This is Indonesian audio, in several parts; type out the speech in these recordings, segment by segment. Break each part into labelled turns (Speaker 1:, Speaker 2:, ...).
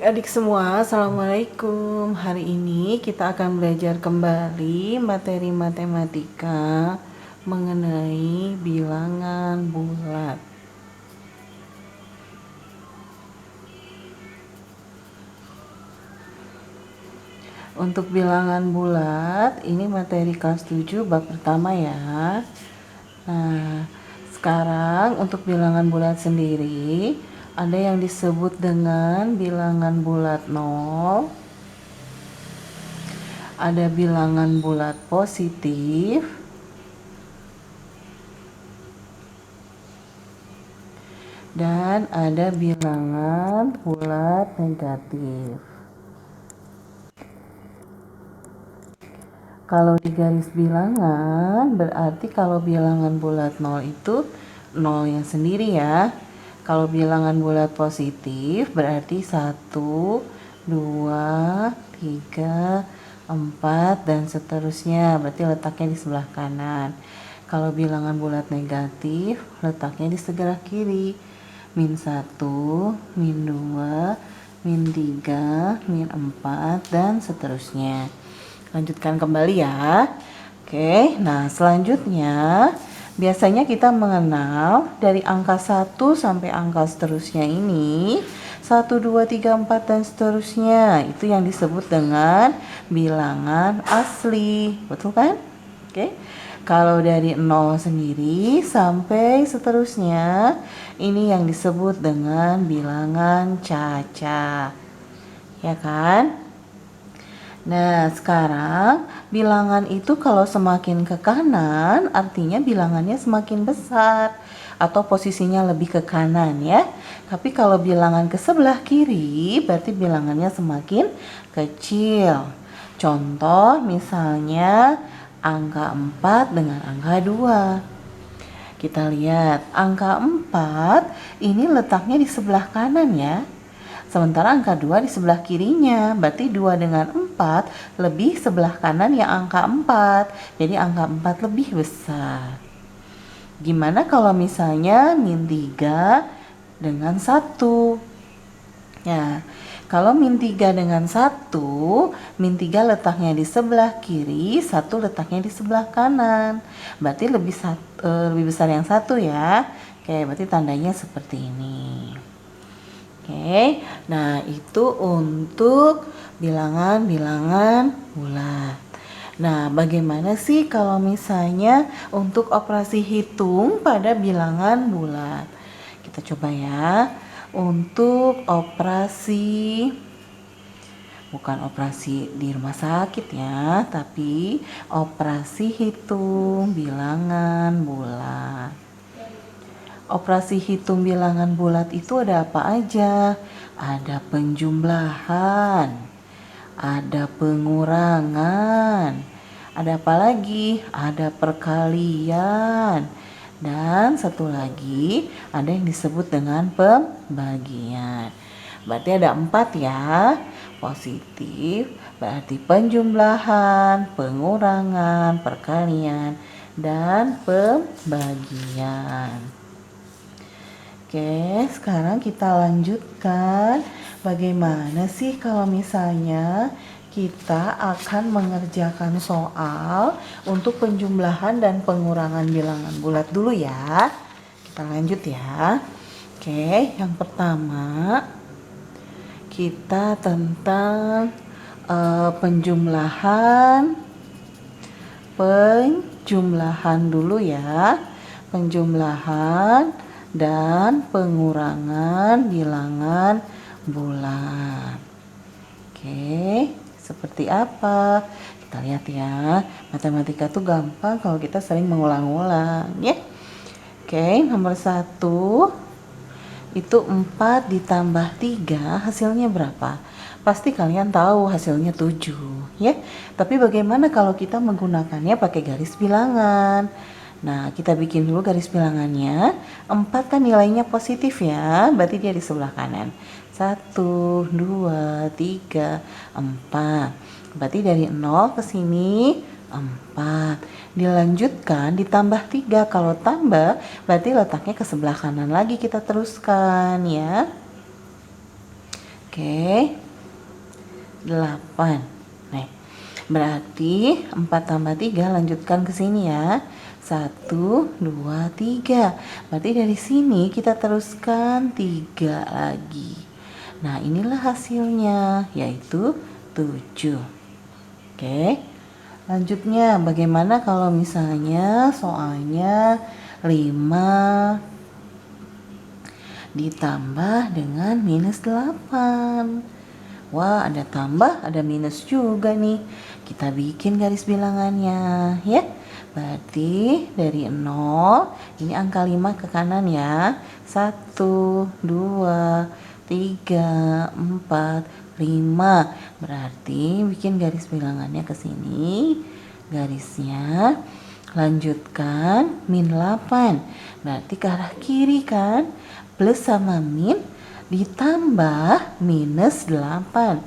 Speaker 1: Adik-adik semua, Assalamualaikum. Hari ini kita akan belajar kembali materi matematika mengenai bilangan bulat. Untuk bilangan bulat, ini materi kelas 7 bab pertama ya. Nah, sekarang untuk bilangan bulat sendiri, ada yang disebut dengan bilangan bulat 0, ada bilangan bulat positif, dan ada bilangan bulat negatif. Kalau di garis bilangan, berarti kalau bilangan bulat 0 itu 0 yang sendiri ya. Kalau bilangan bulat positif berarti 1, 2, 3, 4, dan seterusnya. Berarti letaknya di sebelah kanan. Kalau bilangan bulat negatif, letaknya di sebelah kiri. Min 1, min 2, min 3, min 4, dan seterusnya. Lanjutkan kembali ya. Oke, nah selanjutnya biasanya kita mengenal dari angka 1 sampai angka seterusnya ini 1, 2, 3, 4 dan seterusnya. Itu yang disebut dengan bilangan asli. Betul kan? Oke. Kalau dari 0 sendiri sampai seterusnya, ini yang disebut dengan bilangan caca. Ya kan? Nah, sekarang bilangan itu kalau semakin ke kanan, artinya bilangannya semakin besar atau posisinya lebih ke kanan ya. Tapi kalau bilangan ke sebelah kiri, berarti bilangannya semakin kecil. Contoh misalnya angka 4 dengan angka 2. Kita lihat angka 4 ini letaknya di sebelah kanan ya. Sementara angka 2 di sebelah kirinya, berarti 2 dengan 4 lebih sebelah kanan yang angka 4. Jadi angka 4 lebih besar. Gimana kalau misalnya min 3 dengan 1? Ya, kalau min 3 dengan 1, min 3 letaknya di sebelah kiri, 1 letaknya di sebelah kanan. Berarti lebih besar yang 1 ya. Oke, berarti tandanya seperti ini. Oke, nah itu untuk bilangan-bilangan bulat. Nah, bagaimana sih kalau misalnya untuk operasi hitung pada bilangan bulat? Kita coba ya. Untuk operasi, bukan operasi di rumah sakit ya, tapi operasi hitung bilangan bulat. Operasi hitung bilangan bulat itu ada apa aja? Ada penjumlahan, ada pengurangan, ada apa lagi? Ada perkalian, dan satu lagi ada yang disebut dengan pembagian. Berarti ada 4 ya. Positif berarti penjumlahan, pengurangan, perkalian, dan pembagian. Oke, sekarang kita lanjutkan bagaimana sih kalau misalnya kita akan mengerjakan soal untuk penjumlahan dan pengurangan bilangan bulat dulu ya. Kita lanjut ya. Oke, yang pertama kita tentang penjumlahan dulu ya. Penjumlahan dan pengurangan bilangan bulat. Oke, seperti apa? Kita lihat ya. Matematika tuh gampang kalau kita sering mengulang-ulang ya. Oke, nomor 1 itu 4 ditambah 3 hasilnya berapa? Pasti kalian tahu hasilnya 7 ya. Tapi bagaimana kalau kita menggunakannya pakai garis bilangan? Nah, kita bikin dulu garis bilangannya. 4 kan nilainya positif ya, berarti dia di sebelah kanan. 1, 2, 3, 4. Berarti dari 0 ke sini 4. Dilanjutkan ditambah 3. Kalau tambah berarti letaknya ke sebelah kanan lagi, kita teruskan ya. Oke, 8. Nih, berarti 4 tambah 3 lanjutkan ke sini ya. 1, 2, 3. Berarti dari sini kita teruskan 3 lagi. Nah, inilah hasilnya, yaitu 7. Oke, lanjutnya bagaimana kalau misalnya soalnya 5 ditambah dengan minus 8. Wah, ada tambah, ada minus juga nih. Kita bikin garis bilangannya ya. Berarti dari 0, ini angka 5 ke kanan ya. 1, 2, 3, 4, 5. Berarti bikin garis bilangannya ke sini. Garisnya lanjutkan min 8. Berarti ke arah kiri kan? Plus sama min ditambah minus 8.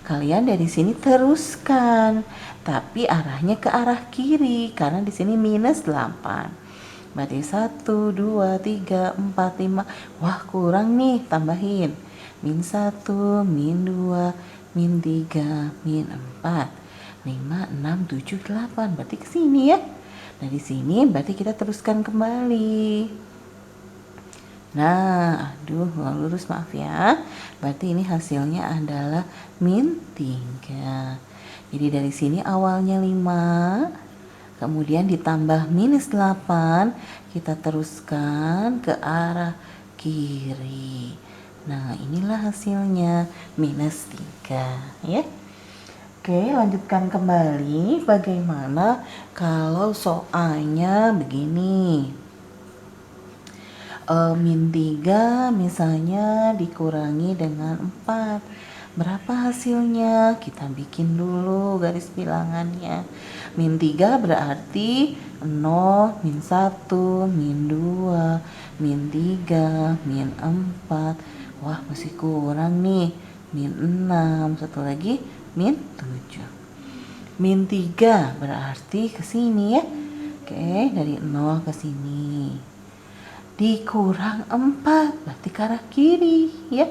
Speaker 1: Kalian dari sini teruskan, tapi arahnya ke arah kiri karena di sini minus 8. Berarti 1, 2, 3, 4, 5. Wah, kurang nih, tambahin. Min 1, min 2, min 3, min 4. 5, 6, 7, 8. Berarti ke sini ya. Dari sini berarti kita teruskan kembali. Nah, aduh, lurus, maaf ya. Berarti ini hasilnya adalah min 3. Jadi dari sini awalnya 5, kemudian ditambah minus 8, kita teruskan ke arah kiri. Nah, inilah hasilnya minus 3 ya. Oke, lanjutkan kembali. Bagaimana kalau soalnya begini? Min 3 misalnya dikurangi dengan 4. Berapa hasilnya? Kita bikin dulu garis bilangannya. Min 3 berarti 0, min 1, min 2, min 3, min 4. Wah, masih kurang nih. Min 6, satu lagi min 7. Min 3 berarti ke sini ya. Oke, dari 0 ke sini. Dikurang 4 berarti ke arah kiri ya.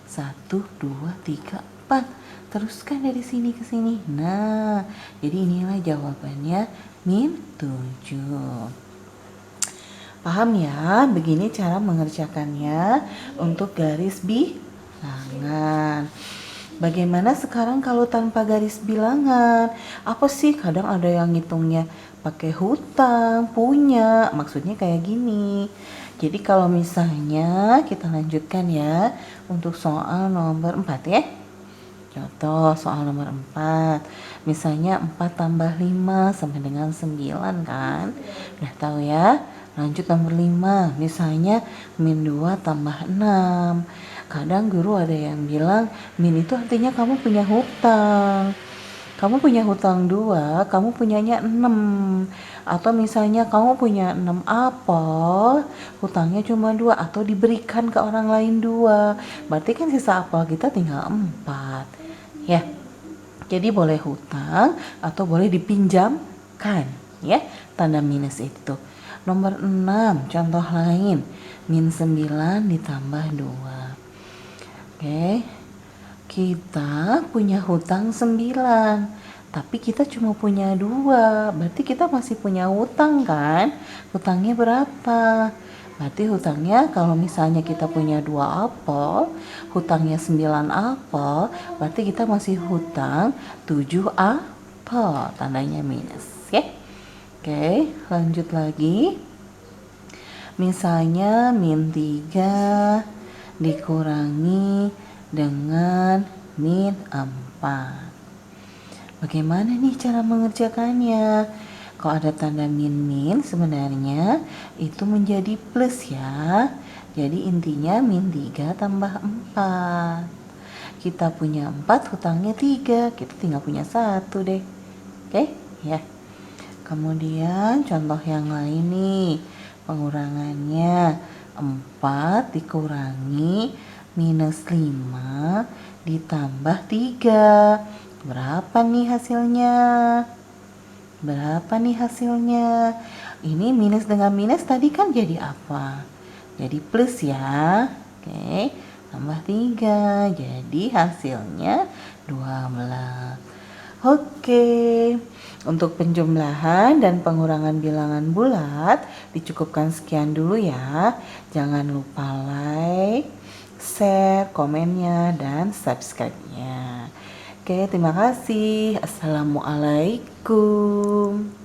Speaker 1: 1, 2, 3, 4. Teruskan dari sini ke sini. Nah, jadi inilah jawabannya min 7. Paham ya? Begini cara mengerjakannya untuk garis bilangan. Bagaimana sekarang kalau tanpa garis bilangan? Apa sih, kadang ada yang ngitungnya pakai hutang, punya, maksudnya kayak gini. Jadi kalau misalnya kita lanjutkan ya untuk soal nomor 4 ya. Contoh soal nomor 4. Misalnya 4 tambah 5 sama dengan 9 kan. Udah tahu ya. Lanjut nomor 5. Misalnya min 2 tambah 6. Kadang guru ada yang bilang min itu artinya kamu punya hutang. Kamu punya hutang 2, kamu punyanya 6. Atau misalnya kamu punya 6 apel, hutangnya cuma 2 atau diberikan ke orang lain 2. Berarti kan sisa apel kita tinggal 4. Ya. Jadi boleh hutang atau boleh dipinjamkan, ya. Tanda minus itu. Nomor 6, contoh lain. Min 9 ditambah 2. Oke. Kita punya hutang 9, tapi kita cuma punya 2, berarti kita masih punya hutang kan? Hutangnya berapa? Berarti hutangnya kalau misalnya kita punya 2 apel, hutangnya 9 apel, berarti kita masih hutang 7 apel, tandanya minus ya. Oke, lanjut lagi. Misalnya min 3 dikurangi dengan min 4. Bagaimana nih cara mengerjakannya? Kalau ada tanda min sebenarnya itu menjadi plus ya. Jadi intinya min 3 tambah 4. Kita punya 4, hutangnya 3. Kita tinggal punya 1 deh. Oke? Ya. Kemudian contoh yang lain nih. Pengurangannya 4 dikurangi minus 5 ditambah 3. Berapa nih hasilnya? Berapa nih hasilnya? Ini minus dengan minus tadi kan jadi apa? Jadi plus ya. Oke. tambah 3. Jadi hasilnya 12. Oke, untuk penjumlahan dan pengurangan bilangan bulat dicukupkan sekian dulu ya. Jangan lupa like, share, komennya, dan subscribe-nya. Oke, terima kasih. Assalamualaikum.